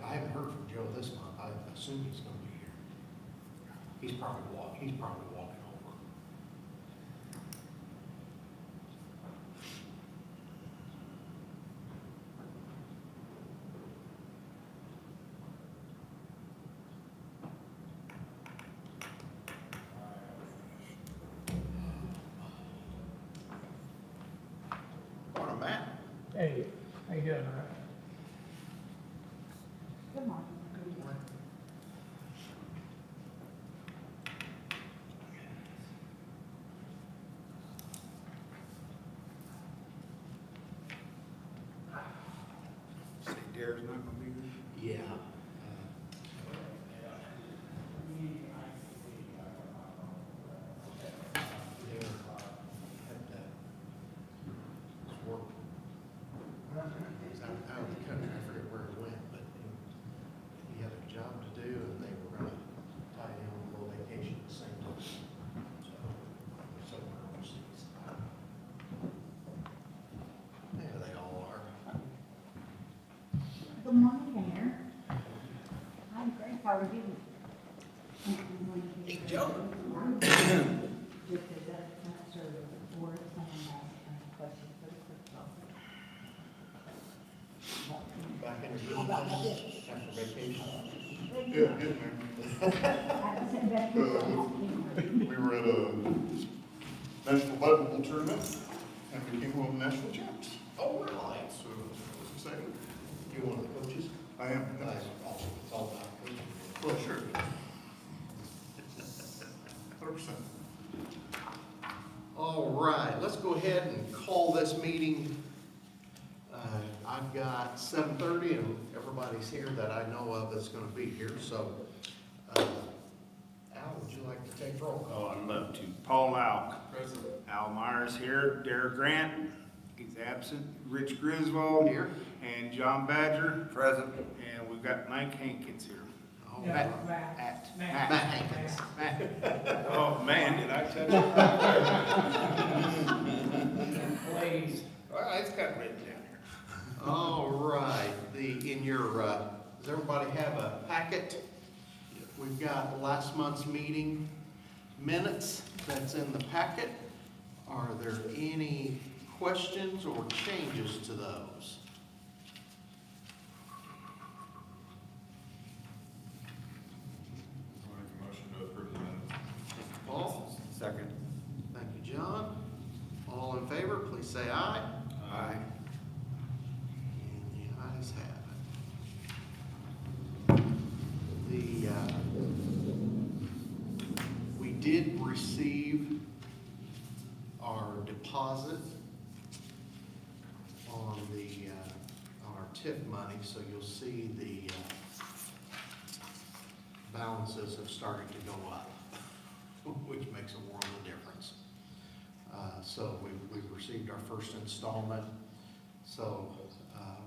I haven't heard from Joe this month. I assume he's gonna be here. He's probably walking over. Morning, Matt. Hey, how you doing, all right? Good morning. Say Derek's not gonna be here? Yeah. He's out of the country, I forget where he went, but he had a job to do and they were gonna tie in with a little vacation at the same time. So, somewhere overseas. There they all are. Good morning, Mayor. I'm great, how are you? Hey, Joe. Just as a semester or someone questions for the clerk's office. Back in your after vacation. Good, man. I haven't sent back to you. We were at a national volleyball tournament, and we came home national champs. Oh, really? So, it was exciting. You one of the coaches? I am. Nice. Awesome. It's all about coaching. Well, sure. 100%. All right, let's go ahead and call this meeting. I've got 7:30 and everybody's here that I know of that's gonna be here, so, Al, would you like to take roll call? Oh, I'd love to. Paul Lauk. President. Al Myers here. Derek Grant, he's absent. Rich Griswold. Here. And John Badger. Present. And we've got Mike Hankins here. Oh, Yeah, Matt. Matt. Matt Hankins. Matt. Oh, man, did I touch it? Please. Well, it's got written down here. All right, in your, does everybody have a packet? We've got last month's meeting minutes that's in the packet. Are there any questions or changes to those? I'll make a motion to approve the minutes. Paul? Second. Thank you, John. All in favor, please say aye. Aye. And the ayes have it. We did receive our deposit on our tip money, so you'll see the balances have started to go up, which makes a world of difference. So we've received our first installment, so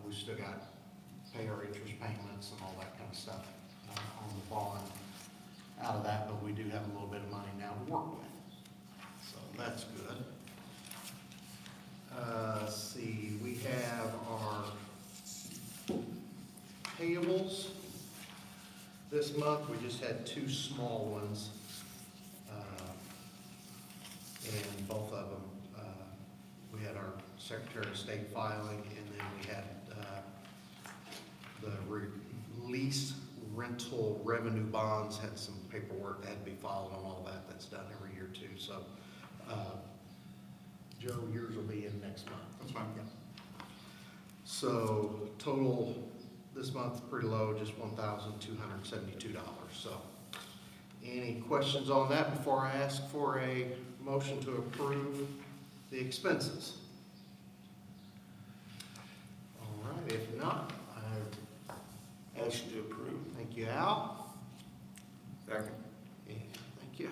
we've still got to pay our interest payments and all that kind of stuff on the bond out of that, but we do have a little bit of money now to work with. So that's good. Let's see, we have our payables. This month, we just had two small ones. And both of them, we had our Secretary of State filing, and then we had the lease rental revenue bonds, had some paperwork that had to be filed on all that. That's done every year too. So, Joe, yours will be in next month. That's fine. Yeah. So total this month pretty low, just $1,272. So, any questions on that before I ask for a motion to approve the expenses? All right, if not, Motion to approve. thank you, Al. Second. And thank you,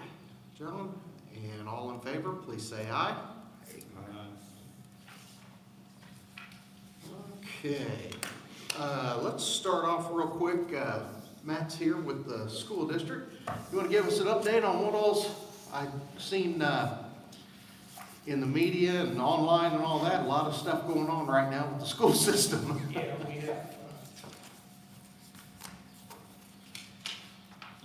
John. And all in favor, please say aye. Okay, let's start off real quick. Matt's here with the school district. You want to give us an update on what all's I've seen in the media and online and all that? A lot of stuff going on right now with the school system. Yeah, we have,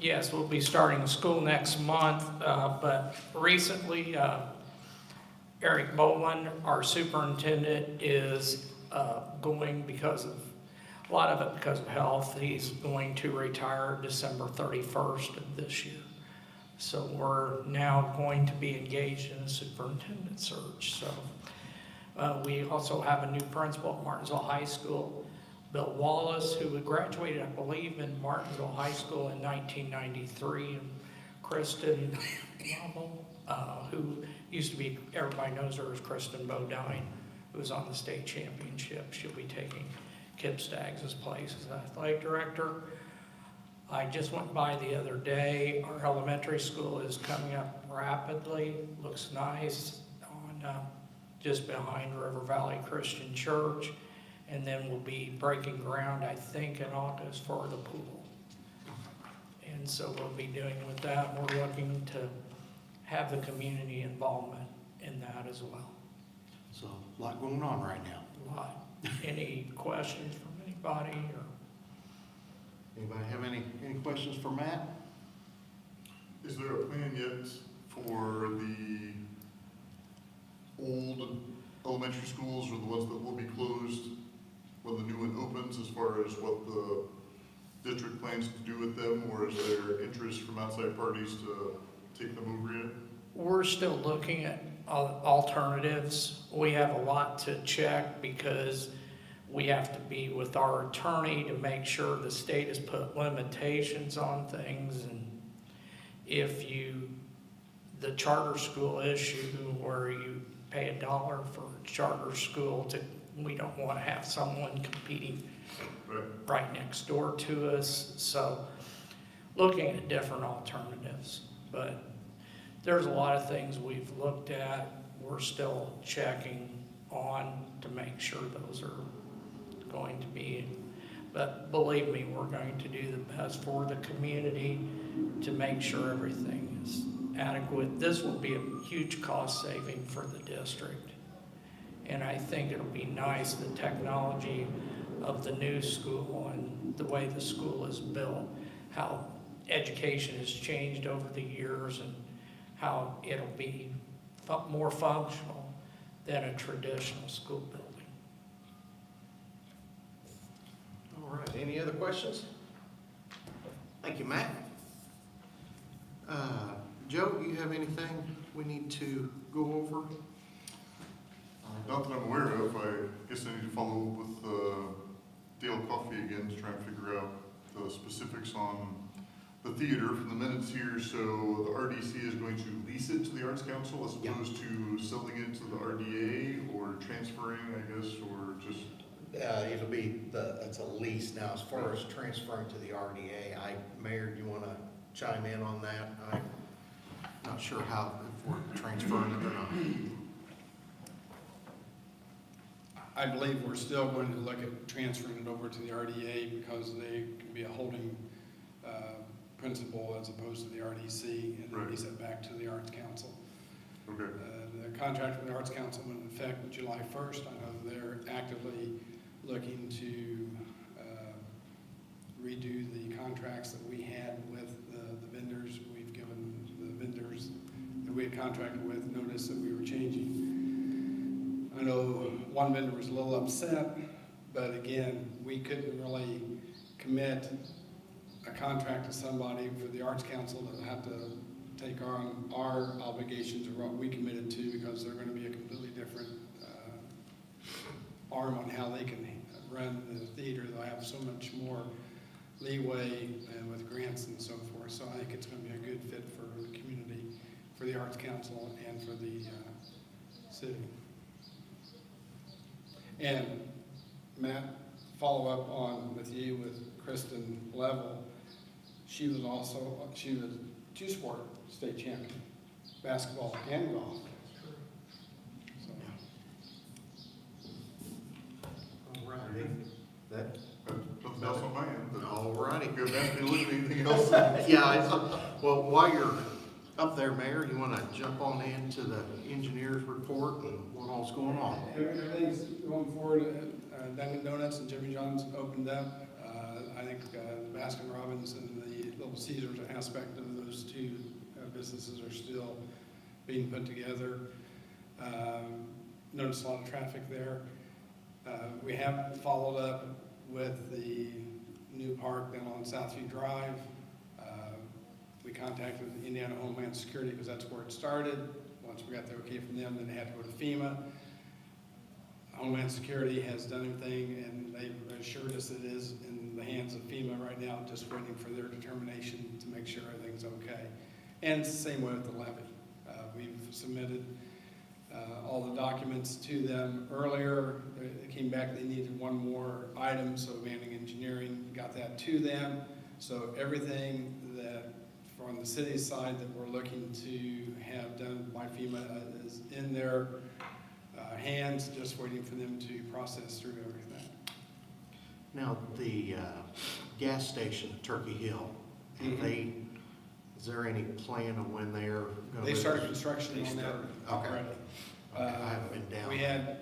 Yes, we'll be starting school next month, but recently, Eric Boland, our superintendent, is going because of, a lot of it because of health. He's going to retire December 31st of this year. So we're now going to be engaged in a superintendent search. So we also have a new principal at Martinsville High School, Bill Wallace, who graduated, I believe, in Martinsville High School in 1993, and Kristen Lovell, who used to be, everybody knows her as Kristen Bodine, who was on the state championship. She'll be taking Kip Staggs' place as athletic director. I just went by the other day. Our elementary school is coming up rapidly, looks nice, on just behind River Valley Christian Church. And then we'll be breaking ground, I think, in August for the pool. And so we'll be doing with that. We're looking to have the community involvement in that as well. So a lot going on right now. A lot. Any questions from anybody? Or Anybody have any questions for Matt? Is there a plan yet for the old elementary schools or the ones that will be closed when the new one opens, as far as what the district plans to do with them, or is there interest from outside parties to take them over yet? we're still looking at alternatives. We have a lot to check because we have to be with our attorney to make sure the state has put limitations on things. And if the charter school issue where you pay $1 for a charter school, we don't want to have someone competing right next door to us. So looking at different alternatives, but there's a lot of things we've looked at. We're still checking on to make sure those are going to be, but believe me, we're going to do the best for the community to make sure everything is adequate. This will be a huge cost saving for the district. And I think it'll be nice, the technology of the new school and the way the school is built, how education has changed over the years and how it'll be more functional than a traditional school building. All right, any other questions? Thank you, Matt. Joe, you have anything we need to go over? Not that I'm aware of. I guess I need to follow up with Dale Coffey again to try and figure out the specifics on the theater from the minutes here. So the RDC is going to lease it to the Arts Council as opposed to selling it to the RDA or transferring, I guess, or just... It'll be it's a lease. Now, as far as transferring to the RDA, Mayor, do you want to chime in on that? I'm not sure if we're transferring it or not. I believe we're still going to look at transferring it over to the RDA because they can be a holding principal as opposed to the RDC, and then release it back to the Arts Council. Okay. The contract with the Arts Council went in effect July 1st. I know they're actively looking to redo the contracts that we had with the vendors. We've given the vendors that we had contracted with notice that we were changing. I know one vendor was a little upset, but again, we couldn't really commit a contract to somebody for the Arts Council to have to take on our obligations or what we committed to, because they're going to be a completely different arm on how they can run the theater. They'll have so much more leeway with grants and so forth. So I think it's going to be a good fit for the community, for the Arts Council, and for the city. And Matt, follow up on with you with Kristen Level. She was two-sport state champion, basketball and golf. So. All righty. Nothing else on my end. But All righty. if you ask me to look at anything else. Yeah, well, while you're up there, Mayor, you wanna jump on into the engineer's report and what all's going on? Everything's going forward. Dunkin' Donuts and Jimmy John's opened up. I think the Baskin Robbins and the Little Caesars aspect of those two businesses are still being put together. Noticed a lot of traffic there. We have followed up with the new park down on Southview Drive. We contacted Indiana Homeland Security because that's where it started. Once we got the okay from them, then they had to go to FEMA. Homeland Security has done everything, and they've assured us it is in the hands of FEMA right now, just waiting for their determination to make sure everything's okay. And it's the same way with the levy. We've submitted all the documents to them earlier. They came back, they needed one more item, so Manning Engineering got that to them. So everything that, from the city's side, that we're looking to have done by FEMA is in their hands, just waiting for them to process through everything. Now, the gas station at Turkey Hill, is there any plan of when they're gonna? They started construction on that Okay. already. Okay, I haven't been down. We had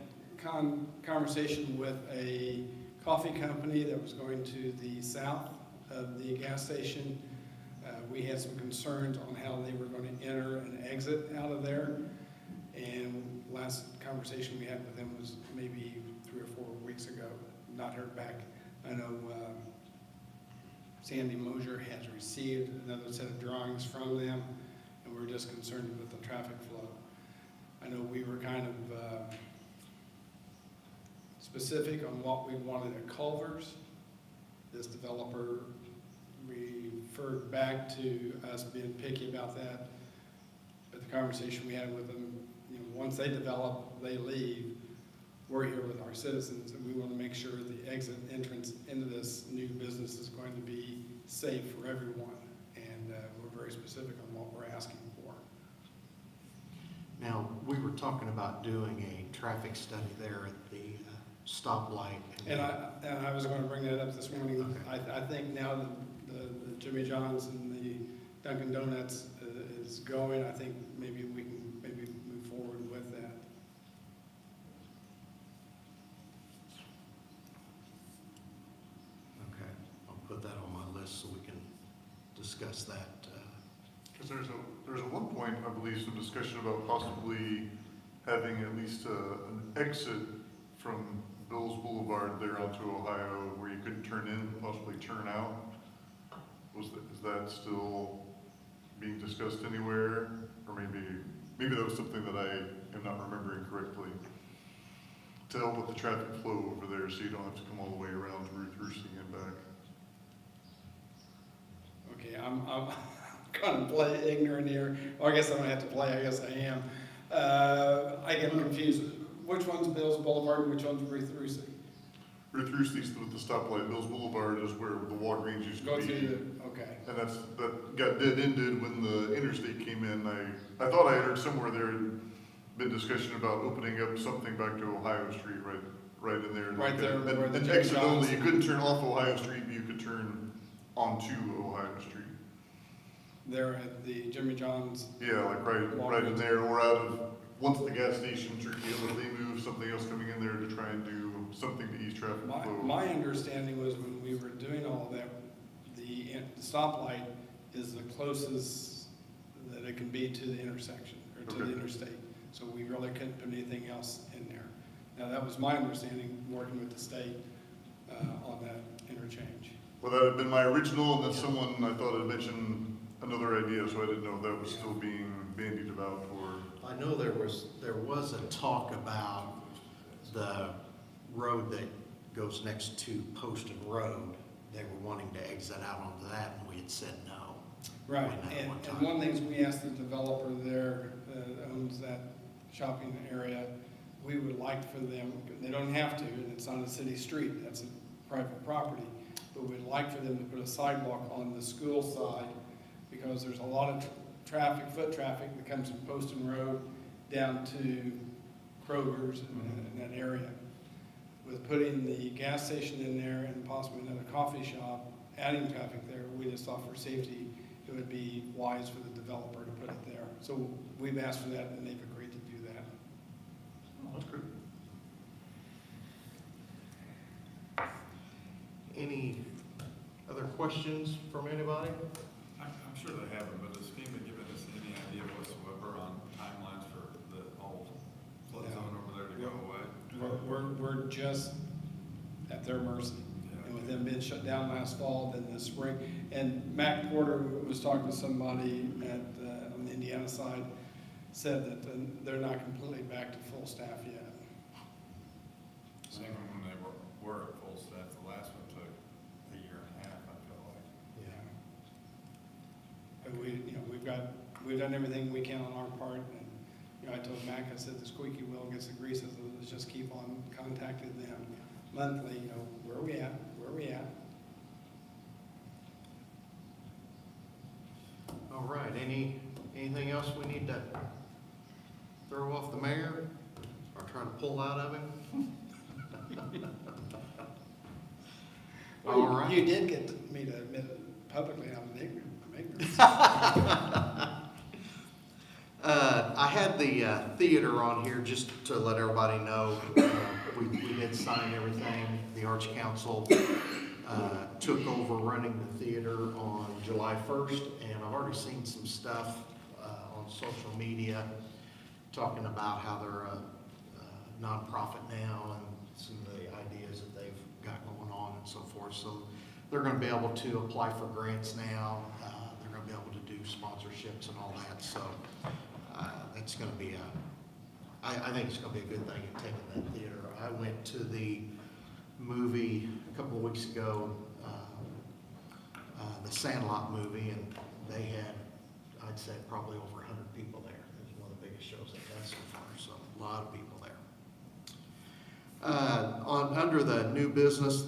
conversation with a coffee company that was going to the south of the gas station. We had some concerns on how they were going to enter and exit out of there. And last conversation we had with them was maybe 3 or 4 weeks ago. Not heard back. I know Sandy Mosier has received another set of drawings from them, and we're just concerned with the traffic flow. I know we were kind of specific on what we wanted at Culver's. This developer referred back to us being picky about that. But the conversation we had with them, you know, once they develop, they leave. We're here with our citizens, and we want to make sure the exit entrance into this new business is going to be safe for everyone. And we're very specific on what we're asking for. Now, we were talking about doing a traffic study there at the stoplight. And I was going to bring that up this morning. Okay. I think now that the Jimmy John's and the Dunkin' Donuts is going, I think maybe we can move forward with that. Okay, I'll put that on my list so we can discuss that. Because there's at one point, I believe, some discussion about possibly having at least an exit from Bills Boulevard there onto Ohio where you couldn't turn in, possibly turn out. Is that still being discussed anywhere? Or maybe that was something that I am not remembering correctly. To help with the traffic flow over there so you don't have to come all the way around to Ruth Rusey and back. Okay, I'm going to play ignorant here. Or I guess I'm going to have to play, I guess I am. I get confused. Which one's Bills Boulevard and which one's Ruth Rusey? Ruth Rusey's with the stoplight. Bills Boulevard is where the Walgreens used to Go be. through the, okay. And that got dead-ended when the interstate came in. I thought I heard somewhere there had been discussion about opening up something back to Ohio Street, right in there. Right there where the And Jimmy exit John's- only, you couldn't turn off Ohio Street, but you could turn onto Ohio Street. There at the Jimmy John's. Yeah, like right in there, or out of, once the gas station, Turkey Hill, if they move something else coming in there to try and do something to ease traffic flow. My understanding was when we were doing all of that, the stoplight is the closest that it can be to the intersection, or to the Okay. interstate. So we really couldn't put anything else in there. Now, that was my understanding, working with the state on that interchange. Well, that had been my original, and then someone, I thought, had mentioned another idea, so I didn't know if that was still being bandied about or. I know there was a talk about the road that goes next to Poston Road. They were wanting to exit out onto that, and we had said no. Right, on that and one time. one of the things we asked the developer there, owns that shopping area, we would like for them, they don't have to, and it's on a city street, that's a private property, but we'd like for them to put a sidewalk on the school side, because there's a lot of foot traffic that comes from Poston Road down to Kroger's in that area. With putting the gas station in there and possibly another coffee shop, adding traffic there, we just thought for safety, it would be wise for the developer to put it there. So we've asked for that, and they've agreed to do that. Oh, that's good. Any other questions from anybody? I'm sure they haven't, but has FEMA given us any idea whatsoever on timelines for the old flood Yeah. zone over there to go away? We're just at their mercy. And with them being shut down last fall, then this spring, and Matt Porter was talking to somebody on the Indiana side, said that they're not completely back to full staff yet. Even when they were at full staff, the last one took a year and a half, I feel like. Yeah. And we've done everything we can on our part, and, I told Mac, I said, the squeaky wheel gets the grease, let's just keep on contacting them monthly, where are we at? All right, anything else we need to throw off the mayor or try to pull out of him? All right. You did get me to admit it publicly, I'm ignorant. I had the theater on here just to let everybody know. We did sign everything. The Arts Council took over running the theater on July 1st, and I've already seen some stuff on social media talking about how they're a nonprofit now and some of the ideas that they've got going on and so forth. So they're going to be able to apply for grants now. They're going to be able to do sponsorships and all that. So that's going to be I think it's going to be a good thing in taking that theater. I went to the movie a couple of weeks ago, the Sandlot movie, and they had, I'd say, probably over 100 people there. It was one of the biggest shows they've had so far, so a lot of people there. Under the new business,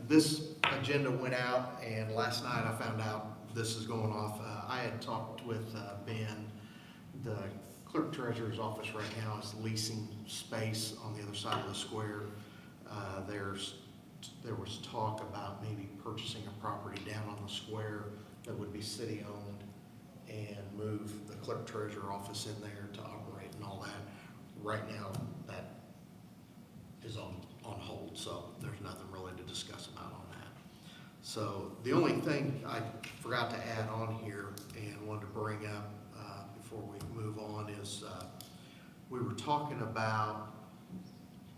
this agenda went out, and last night I found out this is going off. I had talked with Ben. The clerk treasurer's office right now is leasing space on the other side of the square. There was talk about maybe purchasing a property down on the square that would be city-owned and move the clerk treasurer office in there to operate and all that. Right now, that is on hold, so there's nothing really to discuss about on that. So the only thing I forgot to add on here and wanted to bring up before we move on is we were talking about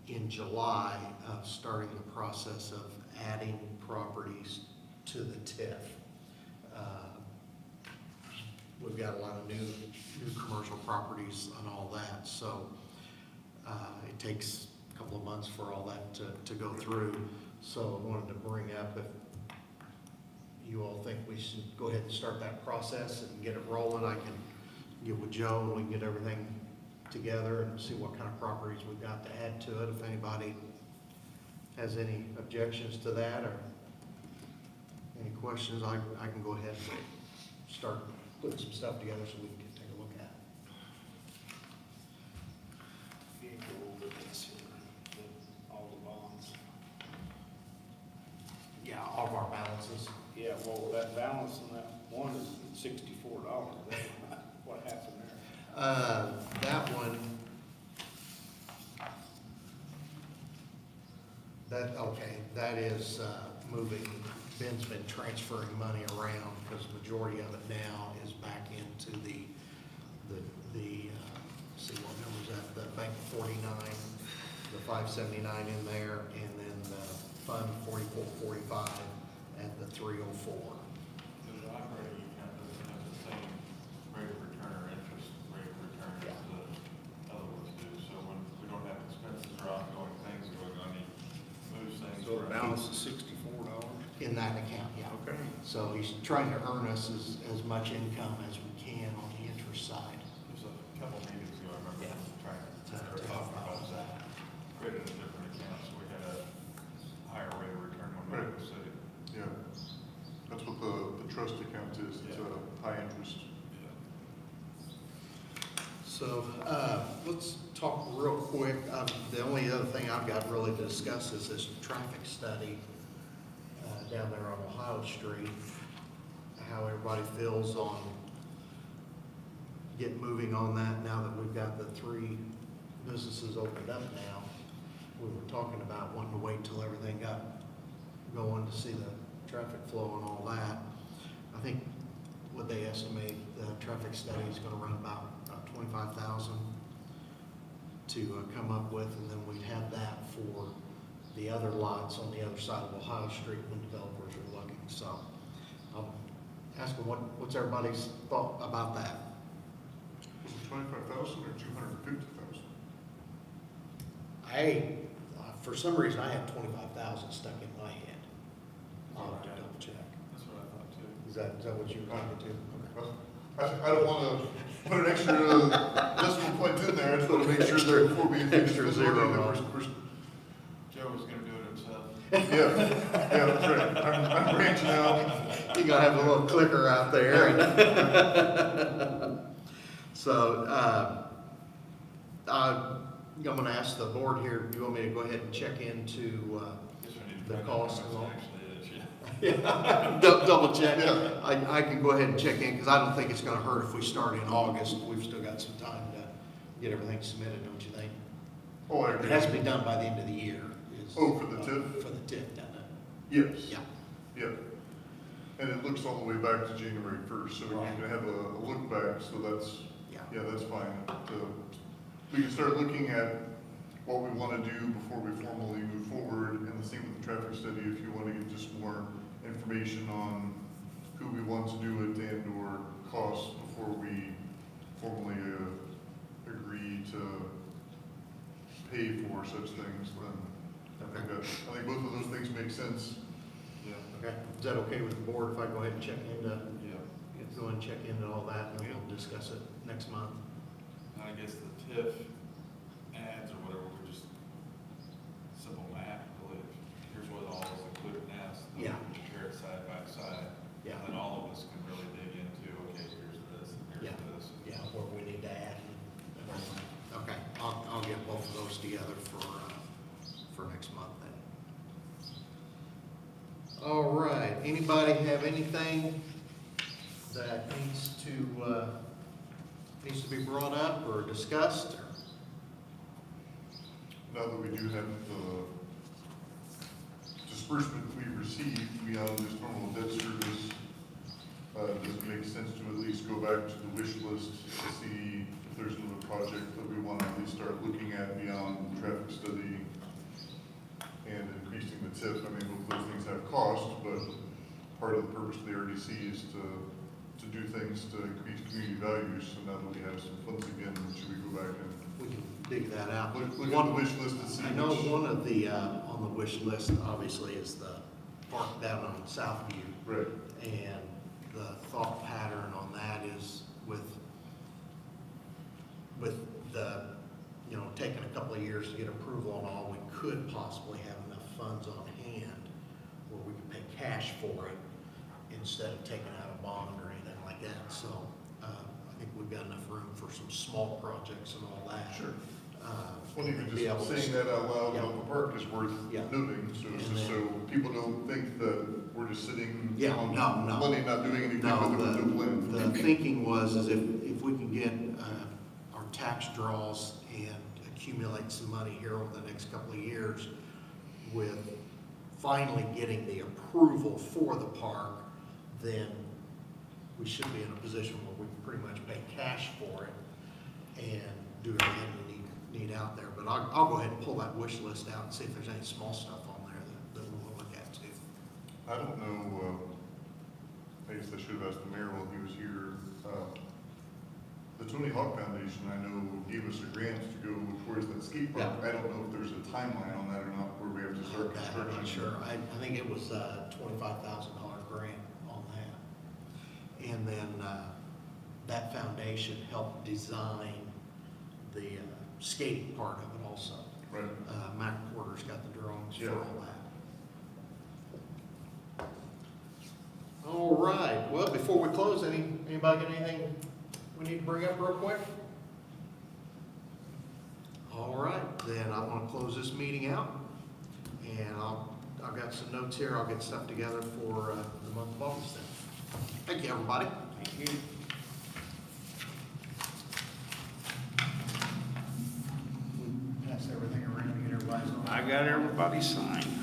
in July of starting the process of adding properties to the TIF. We've got a lot of new commercial properties and all that, so it takes a couple of months for all that to go through. So I wanted to bring up, if you all think we should go ahead and start that process and get it rolling, I can get with Joe and we can get everything together and see what kind of properties we've got to add to it. If anybody has any objections to that or any questions, I can go ahead and start putting some stuff together so we can take a look at it. You can go over this here, all the bonds. Yeah, all of our balances. Yeah, well, that balance on that one is $64. What happened there? That one, that is moving. Ben's been transferring money around because the majority of it now is back into the see what number is that? The Bank 49, the 579 in there, and then the Fund 4445 at the 304. The operating account doesn't have the same rate of return or interest rate of return as the other ones do. So when we don't have expenses or ongoing things, we're going to move things. So the around. balance is $64? In that account, yeah. Okay. So he's trying to earn us as much income as we can on the interest side. There's a couple meetings ago, I remember Yeah. trying to talk about that. Created a different account, so we had a higher rate of return when we were city. Yeah, that's what the trust account is, it's a high interest. So, let's talk real quick. The only other thing I've got really to discuss is this traffic study down there on Ohio Street. how everybody feels on getting moving on that now that we've got the 3 businesses opened up now. We were talking about wanting to wait till everything got going to see the traffic flow and all that. I think what they estimate the traffic study is gonna run about 25,000 to come up with, and then we'd have that for the other lots on the other side of Ohio Street when developers are looking. So I'll ask them what's everybody's thought about that. Was it 25,000 or 250,000? For some reason, I had 25,000 stuck in my head. I'll have to double check. That's what I thought too. Is that what you were talking to? Okay. I don't want to put an extra decimal point in there, I just want to make sure that before we finish Extra this zero. order, that we're, Joe was gonna do it himself. yeah, that's right. I'm branching out. You gotta have a little clicker out there. So, I'm gonna ask the board here, do you want me to go ahead and check into, Guess we need to The find out cost how and much all. it actually is, yeah. double check? Yeah. I can go ahead and check in, because I don't think it's gonna hurt if we start in August. We've still got some time to get everything submitted, don't you think? Oh, I agree. It has to be done by the end of the year. Oh, for the TIF? For the TIF, doesn't it? Yes. Yeah. Yeah. And it looks all the way back to January 1st, so we Right. can have a look back, so that's, Yeah. yeah, that's fine. We can start looking at what we want to do before we formally move forward, and the same with the traffic study, if you want to get just more information on who we want to do it and/or costs before we formally agree to pay for such things, then I think both of those things make sense. Yeah. Okay, is that okay with the board if I go ahead and check into, Yeah. go and check into all that, and then we'll discuss it next month? I guess the TIF ads or whatever, were just simple math, really. Here's what all is included now, so then we Yeah. can compare it side by side. Yeah. And then all of us can really dig into, okay, here's this, and Yeah. here's this. Yeah, what we need to add. Okay, I'll get both of those together for next month then. All right, anybody have anything that needs to be brought up or discussed? Or? Now that we do have the disbursement we received beyond this normal debt service, does it make sense to at least go back to the wish list to see if there's another project that we want to at least start looking at beyond traffic study and increasing the TIF? I mean, both those things have cost, but part of the purpose of the RDC is to do things to increase community values. So now that we have some funds again, should we go back and We can dig that out. look at the wish list and see I know which? one of the, on the wish list, obviously, is the park down on Southview. Right. And the thought pattern on that is with the, taking a couple of years to get approval on all, we could possibly have enough funds on hand where we could pay cash for it instead of taking out a bond or anything like that. So, I think we've got enough room for some small projects and all that. Sure. Well, Even just saying that out loud Yeah. about the park is worth Yeah. noting, so it's And just then- so people don't think that we're just sitting Yeah, on no. money, not doing anything, No, but there was no plan. the thinking was is if we can get our tax draws and accumulate some money here over the next couple of years with finally getting the approval for the park, then we should be in a position where we can pretty much pay cash for it and do everything we need out there. But I'll go ahead and pull that wish list out and see if there's any small stuff on there that we'll look at too. I don't know, I guess I should have asked the mayor while he was here. The Tony Hawk Foundation, I know, gave us a grant to go towards that skate park. Yeah. I don't know if there's a timeline on that or not, where we have to start Okay, I'm construction. not sure. I think it was a $25,000 grant on that. And then that foundation helped design the skating part of it also. Right. Mac Porter's got the drawings Yeah. for all that. All right, well, before we close, anybody got anything we need to bring up real quick? All right, then I'm gonna close this meeting out, and I've got some notes here, I'll get stuff together for the month of August then. Thank you, everybody. Thank you. Pass everything around, get everybody's on. I got everybody signed.